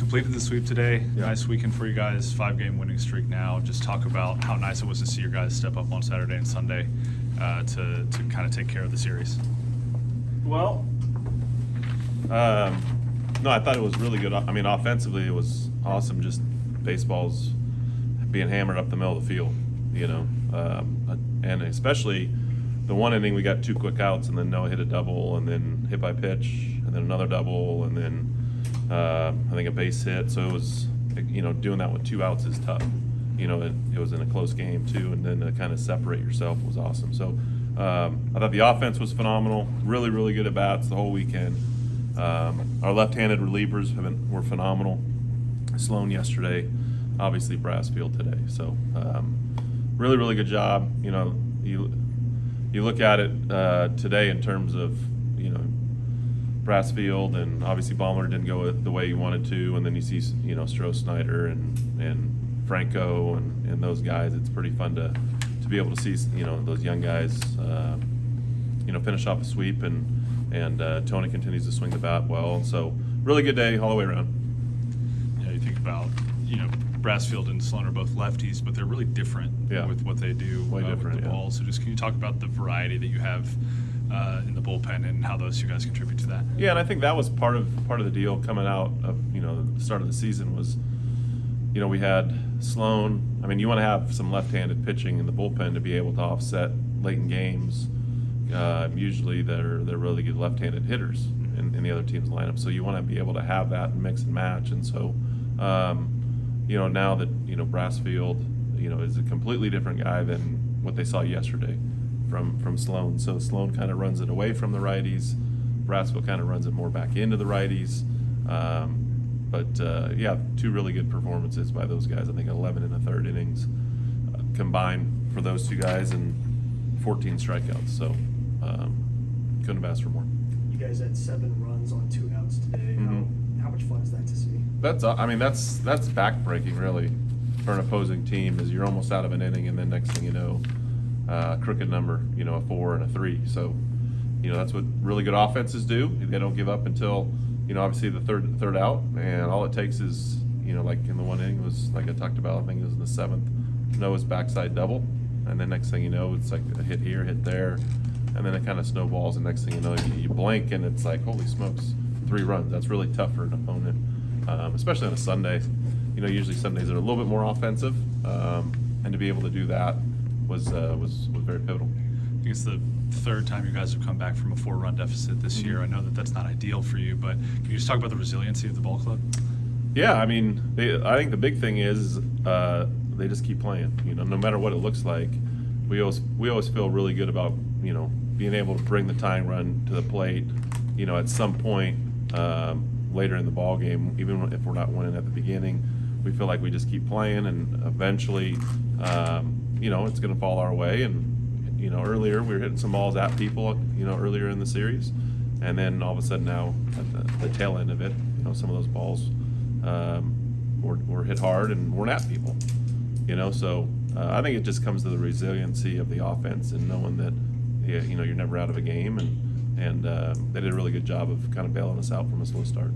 completed the sweep today. Yeah. Nice weekend for you guys, 5-game winning streak now. Just talk about how nice it was to see your guys step up on Saturday and Sunday to kind of take care of the series. Well, no, I thought it was really good. I mean, offensively, it was awesome. Just baseballs being hammered up the middle of the field, and especially the one inning we got 2 quick outs, and then Noah hit a double, and then hit by pitch, and then another double, and then I think a base hit. So it was, doing that with 2 outs is tough. It was in a close game too, and then to kind of separate yourself was awesome. So I thought the offense was phenomenal. Really, really good at bats the whole weekend. Our left-handed relievers were phenomenal. Sloan yesterday, obviously Brassfield today. So really, really good job. You look at it today in terms of Brassfield, and obviously Baumler didn't go the way you wanted to, and then you see Stroh Snyder and Franco and those guys. It's pretty fun to be able to see those young guys finish off a sweep, and Tony continues to swing the bat well. So really good day all the way around. Yeah, you think about Brassfield and Sloan are both lefties, but they're really different with what they do with the ball. So just can you talk about the variety that you have in the bullpen and how those two guys contribute to that? Yeah, and I think that was part of the deal coming out of the start of the season was we had Sloan. I mean, you want to have some left-handed pitching in the bullpen to be able to offset late in games. Usually they're really good left-handed hitters in the other team's lineup, so you want to be able to have that and mix and match. And so now that Brassfield is a completely different guy than what they saw yesterday from Sloan. So Sloan kind of runs it away from the righties. Brassfield kind of runs it more back into the righties. But 2 really good performances by those guys. I think 11 in the third innings combined for those 2 guys, and 14 strikeouts. So couldn't have asked for more. You guys had 7 runs on 2 outs today. Mm-hmm. How much fun is that to see? That's backbreaking really for an opposing team. Is you're almost out of an inning, and then next thing you know, crooked number, a 4 and a 3. So that's what really good offenses do. They don't give up until obviously the third out, and all it takes is like in the one inning was, like I talked about, I think it was in the 7th, Noah's backside double, and then next thing you know, it's like a hit here, hit there, and then it kind of snowballs, and next thing you know, you blink and it's like, holy smokes, 3 runs. That's really tough for an opponent, especially on a Sunday. Usually Sundays are a little bit more offensive, and to be able to do that was very pivotal. I think it's the 3rd time you guys have come back from a 4-run deficit this year. I know that's not ideal for you, but can you just talk about the resiliency of the ball club? Yeah, I mean, I think the big thing is they just keep playing. No matter what it looks like, we always feel really good about being able to bring the tying run to the plate. At some point later in the ball game, even if we're not winning at the beginning, we feel like we just keep playing, and eventually, it's going to fall our way. And earlier we were hitting some balls at people, earlier in the series, and then all of a sudden now at the tail end of it, some of those balls were hit hard and weren't at people. So I think it just comes to the resiliency of the offense and knowing that you're never out of a game, and they did a really good job of kind of bailing us out from a slow start.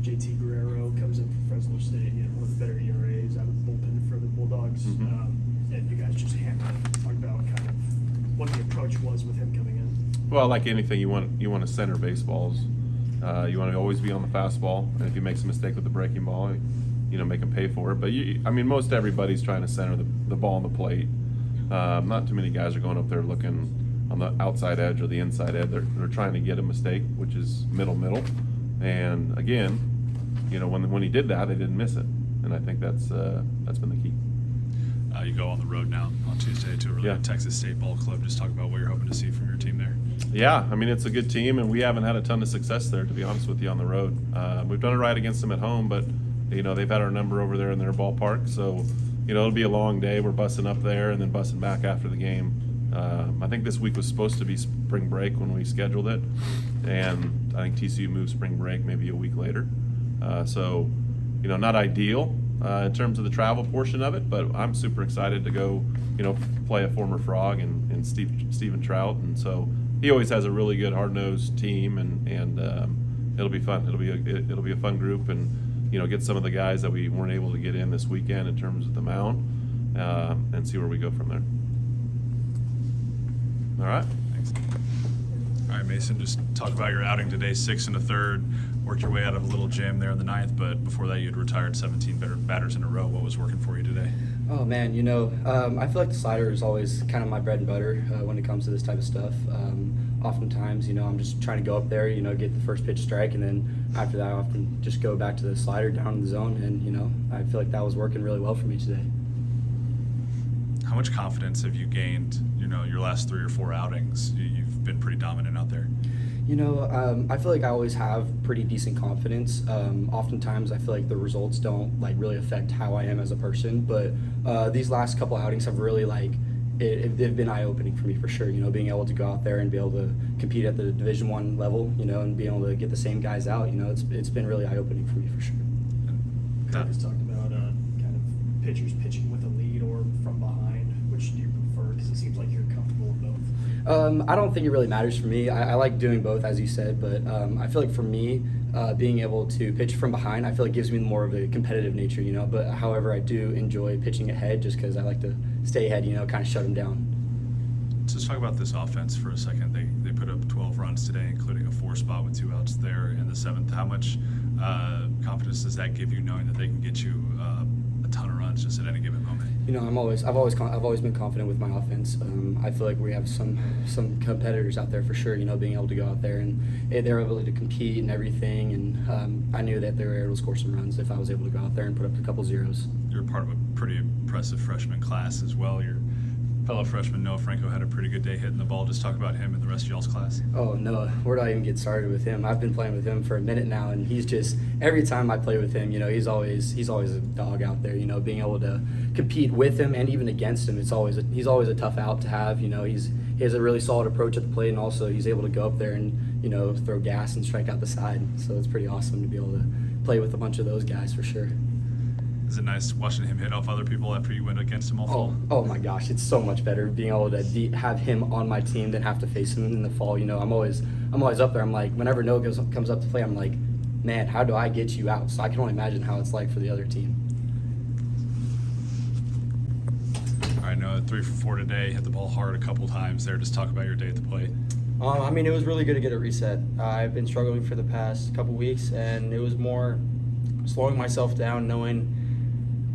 JT Guerrero comes in from Fresno State, one of the better ERAs out of the bullpen for the Bulldogs, and you guys just hammered him. Talk about kind of what the approach was with him coming in. Well, like anything, you want to center baseballs. You want to always be on the fastball, and if you make a mistake with the breaking ball, make them pay for it. But most everybody's trying to center the ball on the plate. Not too many guys are going up there looking on the outside edge or the inside edge. They're trying to get a mistake, which is middle. And again, when he did that, they didn't miss it, and I think that's been the key. You go on the road now on Tuesday to a really good Texas State ball club. Just talk about what you're hoping to see from your team there. Yeah, I mean, it's a good team, and we haven't had a ton of success there, to be honest with you, on the road. We've done it right against them at home, but they've had our number over there in their ballpark. So it'll be a long day. We're bussing up there and then bussing back after the game. I think this week was supposed to be spring break when we scheduled it, and I think TCU moved spring break maybe a week later. So not ideal in terms of the travel portion of it, but I'm super excited to go, play a former Frog and Steven Trout, and so he always has a really good hard-nosed team, and it'll be fun. It'll be a fun group, and get some of the guys that we weren't able to get in this weekend in terms of the mound, and see where we go from there. All right. Thanks. All right, Mason, just talk about your outing today, 6 1/3. Worked your way out of a little jam there in the 9th, but before that you had retired 17 batters in a row. What was working for you today? Oh man, I feel like the slider is always kind of my bread and butter when it comes to this type of stuff. Oftentimes, I'm just trying to go up there, get the first pitch strike, and then after that I often just go back to the slider down in the zone, and I feel like that was working really well for me today. How much confidence have you gained, your last 3 or 4 outings? You've been pretty dominant out there. I feel like I always have pretty decent confidence. Oftentimes I feel like the results don't really affect how I am as a person, but these last couple outings have really they've been eye-opening for me for sure. Being able to go out there and be able to compete at the Division I level, and being able to get the same guys out, it's been really eye-opening for me for sure. Kirk has talked about kind of pitchers pitching with a lead or from behind. Which do you prefer? Because it seems like you're comfortable with both. I don't think it really matters for me. I like doing both, as you said, but I feel like for me, being able to pitch from behind, I feel like gives me more of a competitive nature, But however, I do enjoy pitching ahead just because I like to stay ahead, kind of shut them down. So let's talk about this offense for a second. They put up 12 runs today, including a 4 spot with 2 outs there in the 7th. How much confidence does that give you, knowing that they can get you a ton of runs just at any given moment? I've always been confident with my offense. I feel like we have some competitors out there for sure. Being able to go out there and they're able to compete and everything, and I knew that they were able to score some runs if I was able to go out there and put up a couple zeros. You're part of a pretty impressive freshman class as well. Your fellow freshman Noah Franco had a pretty good day hitting the ball. Just talk about him and the rest of y'all's class. Oh, Noah, where do I even get started with him? I've been playing with him for a minute now, and he's just, every time I play with him, he's always a dog out there. Being able to compete with him and even against him, he's always a tough out to have. He has a really solid approach at the plate, and also he's able to go up there and throw gas and strike out the side. So it's pretty awesome to be able to play with a bunch of those guys for sure. Is it nice watching him hit off other people after you went against him all fall? Oh my gosh, it's so much better being able to have him on my team than have to face him in the fall. I'm always up there. I'm like, whenever Noah comes up to play, I'm like, man, how do I get you out? So I can only imagine how it's like for the other team. All right, Noah, 3 for 4 today. Hit the ball hard a couple times there. Just talk about your day at the plate. It was really good to get a reset. I've been struggling for the past couple weeks, and it was more slowing myself down, knowing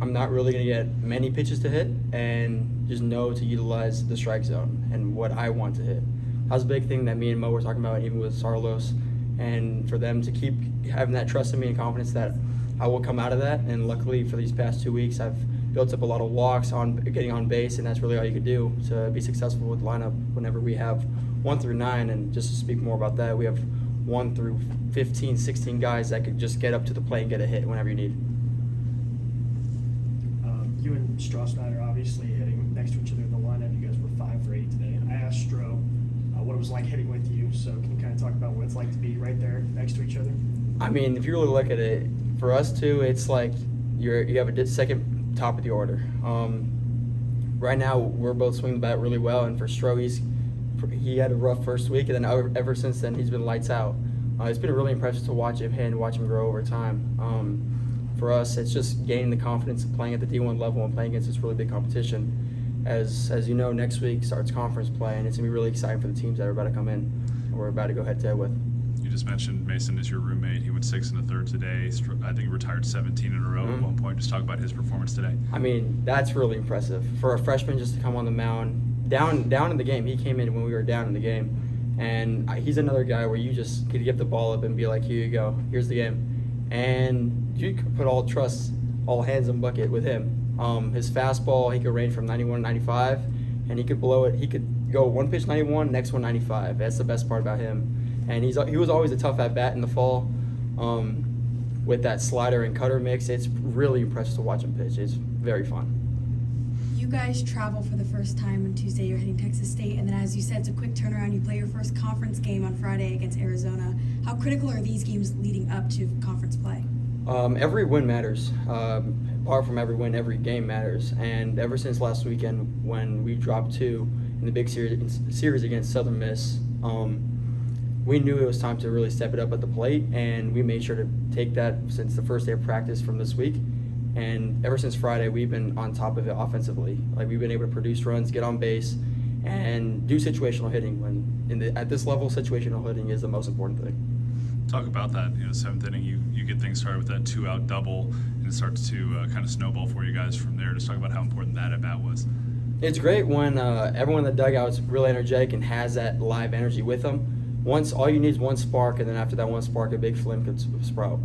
I'm not really going to get many pitches to hit, and just know to utilize the strike zone and what I want to hit. That was a big thing that me and Mo were talking about, even with Saarloos, and for them to keep having that trust in me and confidence that I will come out of that. And luckily for these past 2 weeks, I've built up a lot of walks on getting on base, and that's really all you could do to be successful with the lineup whenever we have 1 through 9. And just to speak more about that, we have 1 through 15, 16 guys that could just get up to the plate and get a hit whenever you need. You and Strauss-Knight are obviously hitting next to each other in the lineup. You guys were 5 for 8 today. I asked Stro what it was like hitting with you, so can you kind of talk about what it's like to be right there next to each other? If you really look at it, for us two, it's like you have a second top of the order. Right now, we're both swinging the bat really well, and for Stro, he had a rough first week, and then ever since then, he's been lights out. It's been really impressive to watch him hit and watch him grow over time. For us, it's just gaining the confidence of playing at the D1 level and playing against this really big competition. As you know, next week starts conference play, and it's going to be really exciting for the teams that are about to come in and we're about to go head-to-head with. You just mentioned Mason is your roommate. He went 6 1/3 today. I think he retired 17 in a row at one point. Just talk about his performance today. That's really impressive. For a freshman just to come on the mound, down in the game, he came in when we were down in the game, and he's another guy where you just could get the ball up and be like, here you go, here's the game. And you could put all trust, all hands in bucket with him. His fastball, he could range from 91 to 95, and he could blow it. He could go one pitch 91, next one 95. That's the best part about him. And he was always a tough at bat in the fall. With that slider and cutter mix, it's really impressive to watch him pitch. It's very fun. You guys travel for the first time on Tuesday. You're hitting Texas State, and then as you said, it's a quick turnaround. You play your first conference game on Friday against Arizona. How critical are these games leading up to conference play? Every win matters. Apart from every win, every game matters. And ever since last weekend when we dropped 2 in the big series against Southern Miss, we knew it was time to really step it up at the plate, and we made sure to take that since the first day of practice from this week. And ever since Friday, we've been on top of it offensively. Like, we've been able to produce runs, get on base, and do situational hitting. When at this level, situational hitting is the most important thing. Talk about that. Seventh inning, you get things started with that 2-out double, and it starts to kind of snowball for you guys from there. Just talk about how important that at bat was. It's great when everyone in the dugout is really energetic and has that live energy with them. All you need is one spark, and then after that one spark, a big flame could sprout.